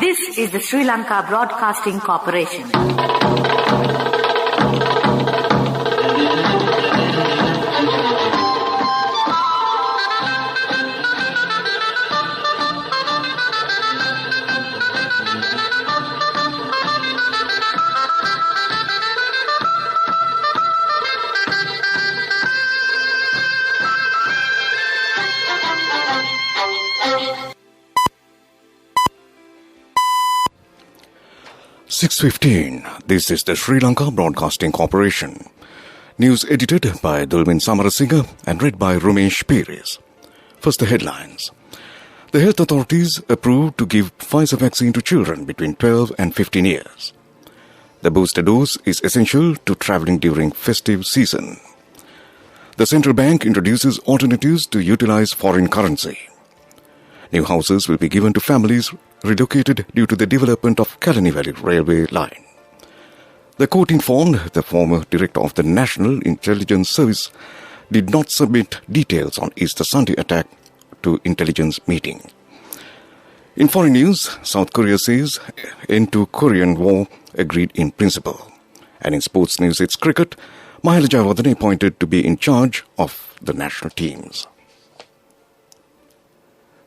This is the Sri Lanka Broadcasting Corporation. (6:15). This is the Sri Lanka Broadcasting Corporation. News edited by Dulwin Samarasinghe and read by Ramesh Pires. First, the headlines. The health authorities approved to give Pfizer vaccine to children between 12 and 15 years. The booster dose is essential to travelling during festive season. The central bank introduces alternatives to utilize foreign currency. New houses will be given to families relocated due to the development of Kalani Valley Railway line. The court informed the former director of the National Intelligence Service did not submit details on Easter Sunday attack to intelligence meeting. In foreign news, South Korea says end to Korean War agreed in principle. And in sports news, it's cricket. Mahela Jayawardene appointed to be in charge of the national teams.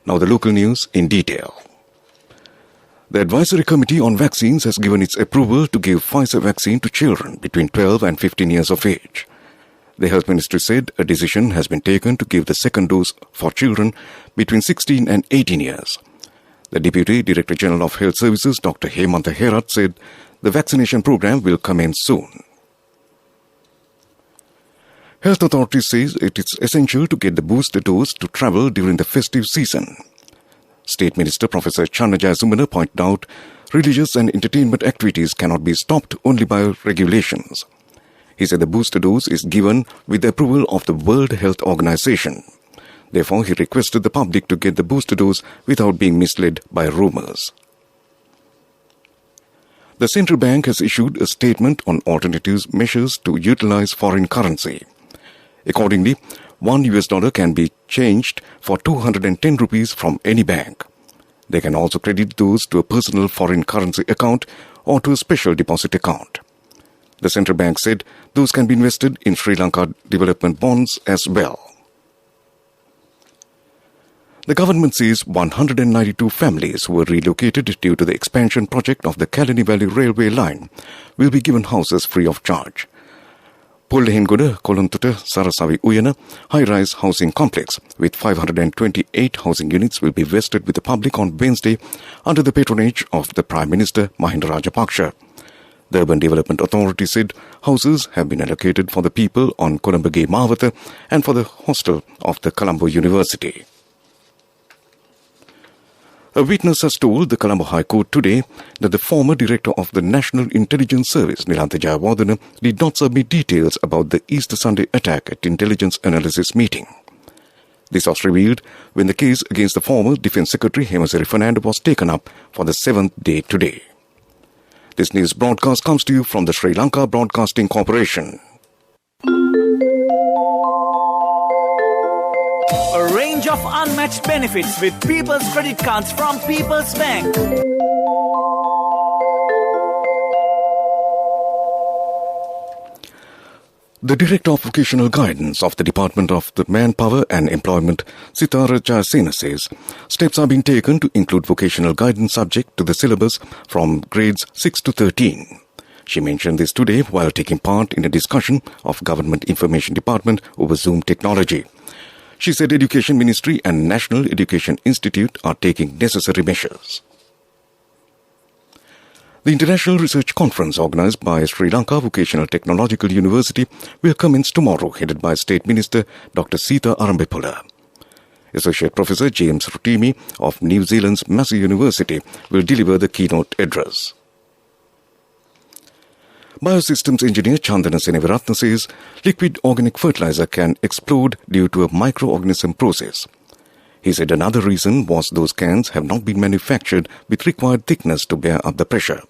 Now the local news in detail. The Advisory Committee on Vaccines has given its approval to give Pfizer vaccine to children between 12 and 15 years of age. The Health Ministry said a decision has been taken to give the second dose for children between 16 and 18 years. The Deputy Director General of Health Services, Dr. Hemantha Herath, said the vaccination program will commence soon. Health authorities say it is essential to get the booster dose to travel during the festive season. State Minister Professor Chandrajaya Sumana pointed out religious and entertainment activities cannot be stopped only by regulations. He said the booster dose is given with the approval of the World Health Organization. Therefore, he requested the public to get the booster dose without being misled by rumors. The central bank has issued a statement on alternative measures to utilize foreign currency. Accordingly, $1 can be changed for 210 rupees from any bank. They can also credit those to a personal foreign currency account or to a special deposit account. The central bank said those can be invested in Sri Lanka development bonds as well. The government says 192 families who were relocated due to the expansion project of the Kalani Valley Railway line will be given houses free of charge. Pollehengoda Kolontuta Sarasavi Uyana high-rise housing complex with 528 housing units will be vested with the public on Wednesday under the patronage of the Prime Minister Mahinda Rajapaksa. The Urban Development Authority said houses have been allocated for the people on Kolambage Mawata and for the hostel of the Colombo University. A witness has told the Colombo High Court today that the former director of the National Intelligence Service, Nilantha Jayawardene, did not submit details about the Easter Sunday attack at intelligence analysis meeting. This was revealed when the case against the former Defence Secretary Hemasiri Fernando was taken up for the 7th day today. This news broadcast comes to you from the Sri Lanka Broadcasting Corporation. A range of unmatched benefits with People's Credit Cards from People's Bank. The Director of Vocational Guidance of the Department of the Manpower and Employment, Sitara Jayasena, says steps are being taken to include vocational guidance subject to the syllabus from grades 6 to 13. She mentioned this today while taking part in a discussion of Government Information Department over Zoom technology. She said Education Ministry and National Education Institute are taking necessary measures. The International Research Conference organized by Sri Lanka Vocational Technological University will commence tomorrow, headed by State Minister Dr. Sita Arambepola. Associate Professor James Rutimi of New Zealand's Massey University will deliver the keynote address. Biosystems engineer Chandana Seneviratna says liquid organic fertilizer can explode due to a microorganism process. He said another reason was those cans have not been manufactured with required thickness to bear up the pressure.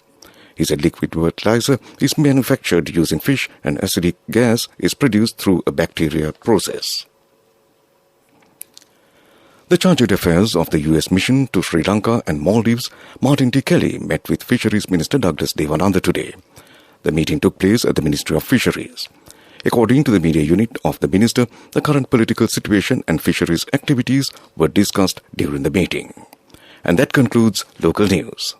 He said liquid fertilizer is manufactured using fish and acidic gas is produced through a bacteria process. The Charge d'Affaires of the U.S. mission to Sri Lanka and Maldives, Martin T. Kelly, met with Fisheries Minister Douglas Devananda today. The meeting took place at the Ministry of Fisheries. According to the media unit of the minister, the current political situation and fisheries activities were discussed during the meeting. And that concludes local news.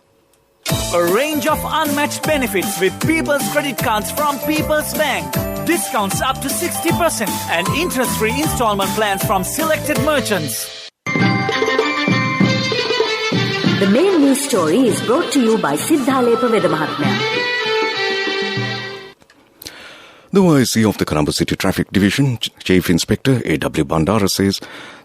A range of unmatched benefits with People's credit cards from People's Bank. Discounts up to 60% and interest-free installment plans from selected merchants. The main news story is brought to you by Siddhalepa Vedamahatmya. The OIC of the Colombo City Traffic Division, Chief Inspector A.W. Bandara, says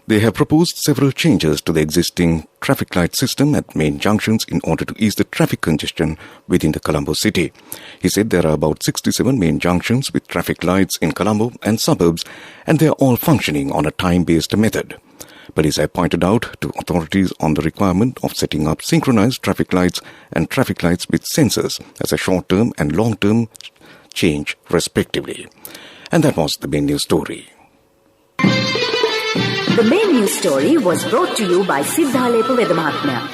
they have proposed several changes to the existing traffic light system at main junctions in order to ease the traffic congestion within the Colombo city. He said there are about 67 main junctions with traffic lights in Colombo and suburbs, and they are all functioning on a time-based method. Police have pointed out to authorities on the requirement of setting up synchronized traffic lights and traffic lights with sensors as a short-term and long-term change, respectively. And that was the main news story. The main news story was brought to you by Siddhalepa Vedamahatmya.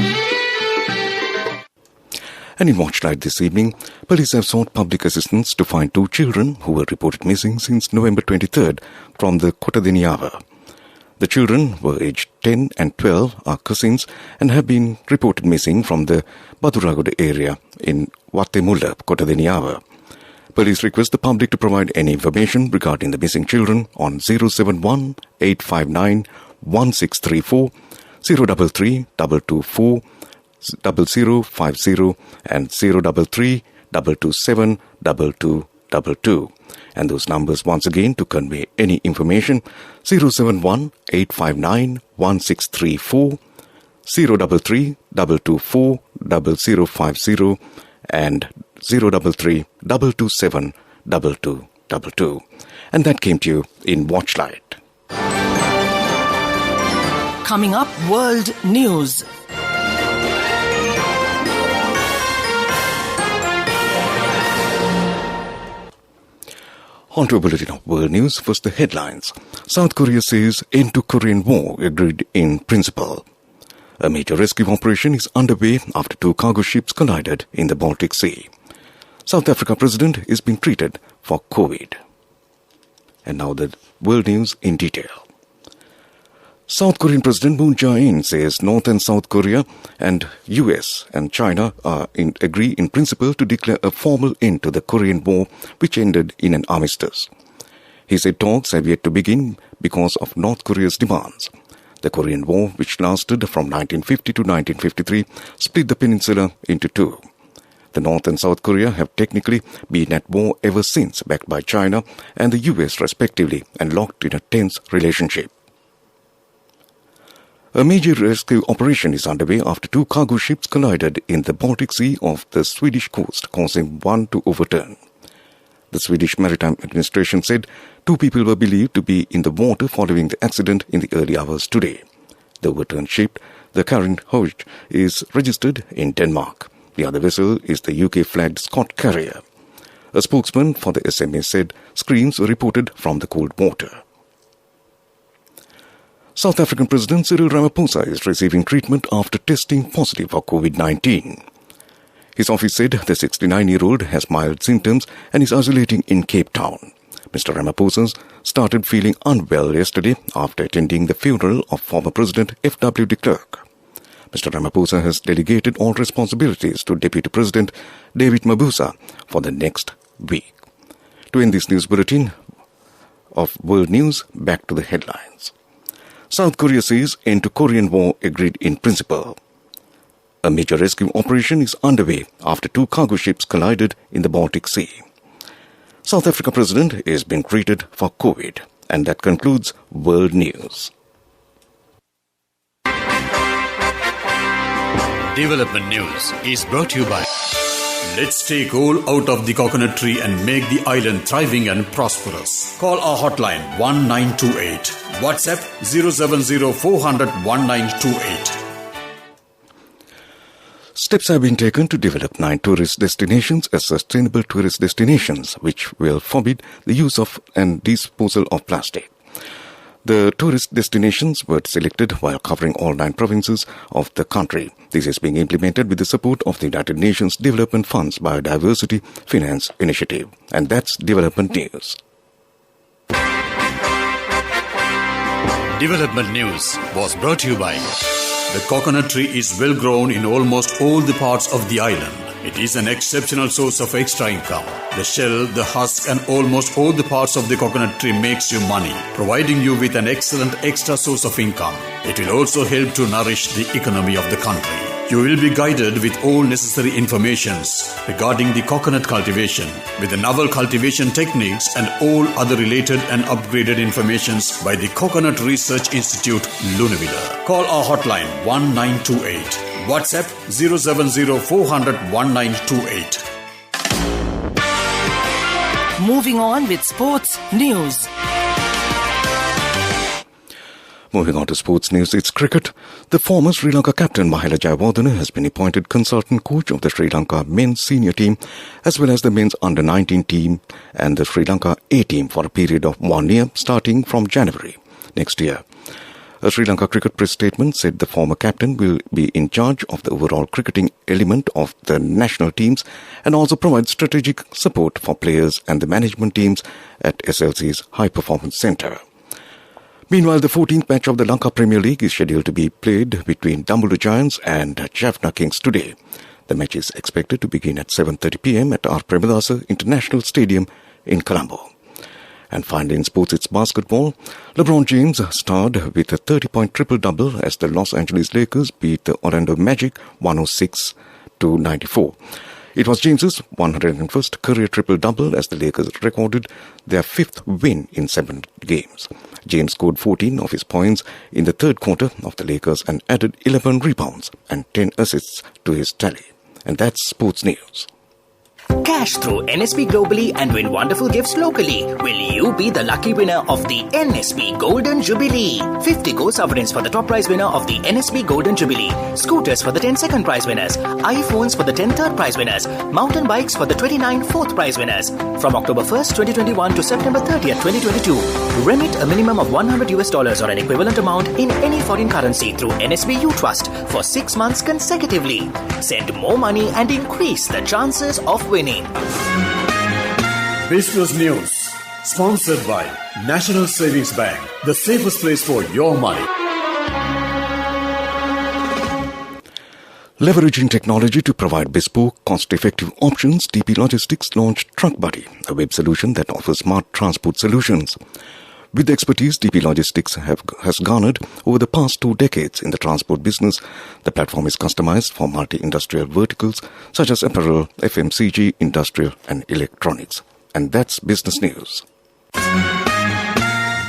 And in Watchlight this evening, police have sought public assistance to find two children who were reported missing since November 23rd from the Kotadiniava. The children were aged 10 and 12, are cousins, and have been reported missing from the Baduragoda area in Watemulla, Kotadiniava. Police request the public to provide any information regarding the missing children on 071 859 1634, 033 224 0050, and 033 227 2222. And those numbers once again to convey any information: 071 859 1634, 033 224 0050, and 033 227 2222. And that came to you in Watchlight. Coming up, World News. On to a bulletin of world news. First, the headlines. South Korea says end to Korean War agreed in principle. A major rescue operation is underway after two cargo ships collided in the Baltic Sea. South Africa president is being treated for COVID. And now the world news in detail. South Korean President Moon Jae-in says North and South Korea and US and China agree in principle to declare a formal end to the Korean War, which ended in an armistice. He said talks have yet to begin because of North Korea's demands. The Korean War, which lasted from 1950 to 1953, split the peninsula into two. The North and South Korea have technically been at war ever since, backed by China and the US respectively, and locked in a tense relationship. A major rescue operation is underway after two cargo ships collided in the Baltic Sea off the Swedish coast, causing one to overturn. The Swedish Maritime Administration said two people were believed to be in the water following the accident in the early hours today. The overturned ship, the Karin Hoge, is registered in Denmark. The other vessel is the UK-flagged Scott carrier. A spokesman for the SMA said screams were reported from the cold water. South African President Cyril Ramaphosa is receiving treatment after testing positive for COVID-19. His office said the 69-year-old has mild symptoms and is isolating in Cape Town. Mr. Ramaphosa started feeling unwell yesterday after attending the funeral of former President F.W. de Klerk. Mr. Ramaphosa has delegated all responsibilities to Deputy President David Mabuza for the next week. To end this news bulletin of World News, back to the headlines. South Korea says end to Korean War agreed in principle. A major rescue operation is underway after two cargo ships collided in the Baltic Sea. South Africa president is being treated for COVID. And that concludes World News. Development News is brought to you by Let's take coal out of the coconut tree and make the island thriving and prosperous. Call our hotline 1928. WhatsApp 070 400 1928. Steps have been taken to develop 9 tourist destinations as sustainable tourist destinations, which will forbid the use of and disposal of plastic. The tourist destinations were selected while covering all 9 provinces of the country. This is being implemented with the support of the United Nations Development Fund's Biodiversity Finance Initiative. And that's Development News. Development News was brought to you by the coconut tree is well grown in almost all the parts of the island. It is an exceptional source of extra income. The shell, the husk and almost all the parts of the coconut tree makes you money, providing you with an excellent extra source of income. It will also help to nourish the economy of the country. You will be guided with all necessary informations regarding the coconut cultivation, with the novel cultivation techniques and all other related and upgraded informations by the Coconut Research Institute, Lunavilla. Call our hotline 1928. WhatsApp 070 400 1928. Moving on with sports news. Moving on to sports news, it's cricket. The former Sri Lanka captain Mahela Jayawardene has been appointed consultant coach of the Sri Lanka men's senior team as well as the men's under-19 team and the Sri Lanka A team for a period of 1 year starting from January next year. A Sri Lanka cricket press statement said the former captain will be in charge of the overall cricketing element of the national teams and also provide strategic support for players and the management teams at SLC's High Performance Centre. Meanwhile, the 14th match of the Lanka Premier League is scheduled to be played between Dambulla Giants and Jaffna Kings today. The match is expected to begin at 7:30 p.m. at R. Premadasa International Stadium in Colombo. And finally in sports, it's basketball. LeBron James starred with a 30-point triple-double as the Los Angeles Lakers beat the Orlando Magic 106-94. It was James's 101st career triple-double as the Lakers recorded their 5th win in 7 games. James scored 14 of his points in the third quarter of the Lakers and added 11 rebounds and 10 assists to his tally. And that's sports news. Cash through NSP globally and win wonderful gifts locally. Will you be the lucky winner of the NSP Golden Jubilee? 50 gold sovereigns for the top prize winner of the NSP Golden Jubilee. Scooters for the 10 second prize winners. iPhones for the 10 third prize winners. Mountain bikes for the 29 fourth prize winners. From October 1st, 2021 to September 30th, 2022. Remit a minimum of $100 or an equivalent amount in any foreign currency through NSP U Trust for 6 months consecutively. Send more money and increase the chances of winning. Business News, sponsored by National Savings Bank, the safest place for your money. Leveraging technology to provide bespoke, cost-effective options, DP Logistics launched Truck Buddy, a web solution that offers smart transport solutions. With the expertise DP Logistics has garnered over the past 2 decades in the transport business, the platform is customized for multi-industrial verticals such as apparel, FMCG, industrial and electronics. And that's Business News.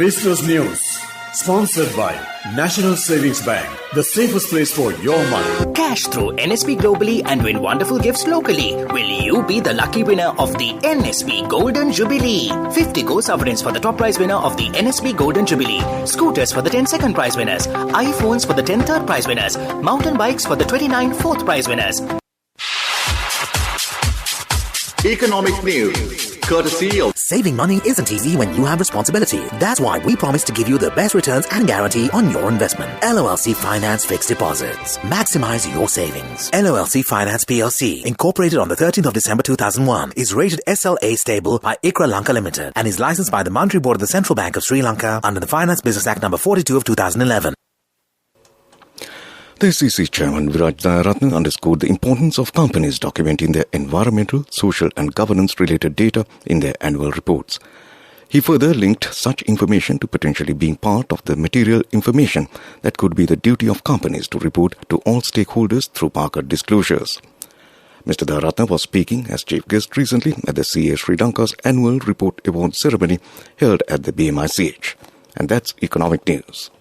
Business News, sponsored by National Savings Bank, the safest place for your money. Cash through NSP globally and win wonderful gifts locally. Will you be the lucky winner of the NSP Golden Jubilee? 50 gold sovereigns for the top prize winner of the NSP Golden Jubilee. Scooters for the 10 second prize winners. iPhones for the 10 third prize winners. Mountain bikes for the 29 fourth prize winners. Economic news, courtesy of... Saving money isn't easy when you have responsibility. That's why we promise to give you the best returns and guarantee on your investment. LOLC Finance Fixed Deposits. Maximize your savings. LOLC Finance PLC, incorporated on the 13th of December 2001, is rated SLA stable by ICRA Lanka Limited and is licensed by the Monetary Board of the Central Bank of Sri Lanka under the Finance Business Act number 42 of 2011. The SEC Chairman Viraj Dayaratne underscored the importance of companies documenting their environmental, social and governance-related data in their annual reports. He further linked such information to potentially being part of the material information that could be the duty of companies to report to all stakeholders through market disclosures. Mr. Dayaratne was speaking as chief guest recently at the CA Sri Lanka's annual report award ceremony held at the BMICH. And that's economic news.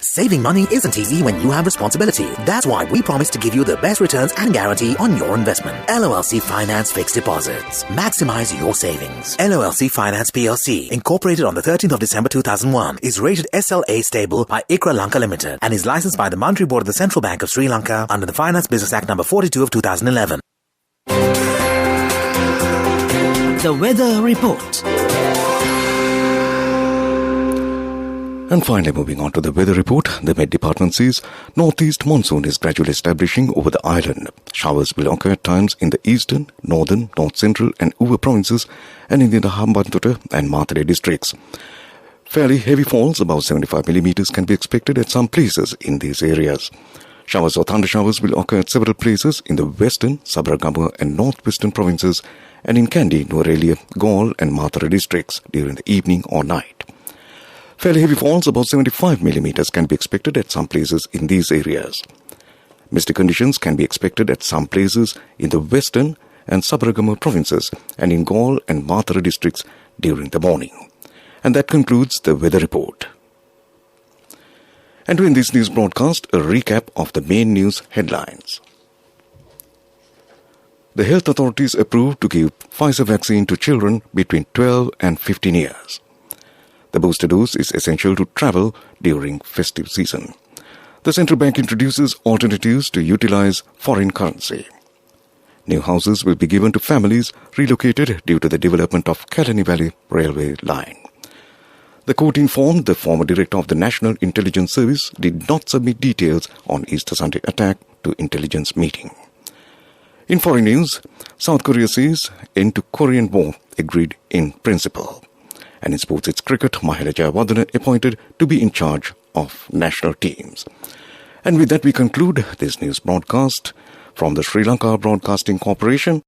Saving money isn't easy when you have responsibility. That's why we promise to give you the best returns and guarantee on your investment. LOLC Finance Fixed Deposits. Maximize your savings. LOLC Finance PLC, incorporated on the 13th of December 2001, is rated SLA stable by ICRA Lanka Limited and is licensed by the Monetary Board of the Central Bank of Sri Lanka under the Finance Business Act number 42 of 2011. The Weather Report. And finally, moving on to the weather report, the Met Department says northeast monsoon is gradually establishing over the island. Showers will occur at times in the eastern, northern, north central and Uva provinces and in the Hambantota and Matare districts. Fairly heavy falls, about 75 millimeters, can be expected at some places in these areas. Showers or thunder showers will occur at several places in the western, Sabaragamuwa and northwestern provinces and in Kandy, Nuwara, Galle and Matare districts during the evening or night. Fairly heavy falls, about 75 millimeters, can be expected at some places in these areas. Misty conditions can be expected at some places in the western and Sabaragamuwa provinces and in Galle and Matare districts during the morning. And that concludes the weather report. And in this news broadcast, a recap of the main news headlines. The health authorities approved to give Pfizer vaccine to children between 12 and 15 years. The booster dose is essential to travel during festive season. The central bank introduces alternatives to utilize foreign currency. New houses will be given to families relocated due to the development of Kalani Valley Railway line. The court informed the former director of the National Intelligence Service did not submit details on Easter Sunday attack to intelligence meeting. In foreign news, South Korea says end to Korean War agreed in principle. And in sports, it's cricket, Mahela Jayawardene appointed to be in charge of national teams. And with that, we conclude this news broadcast from the Sri Lanka Broadcasting Corporation.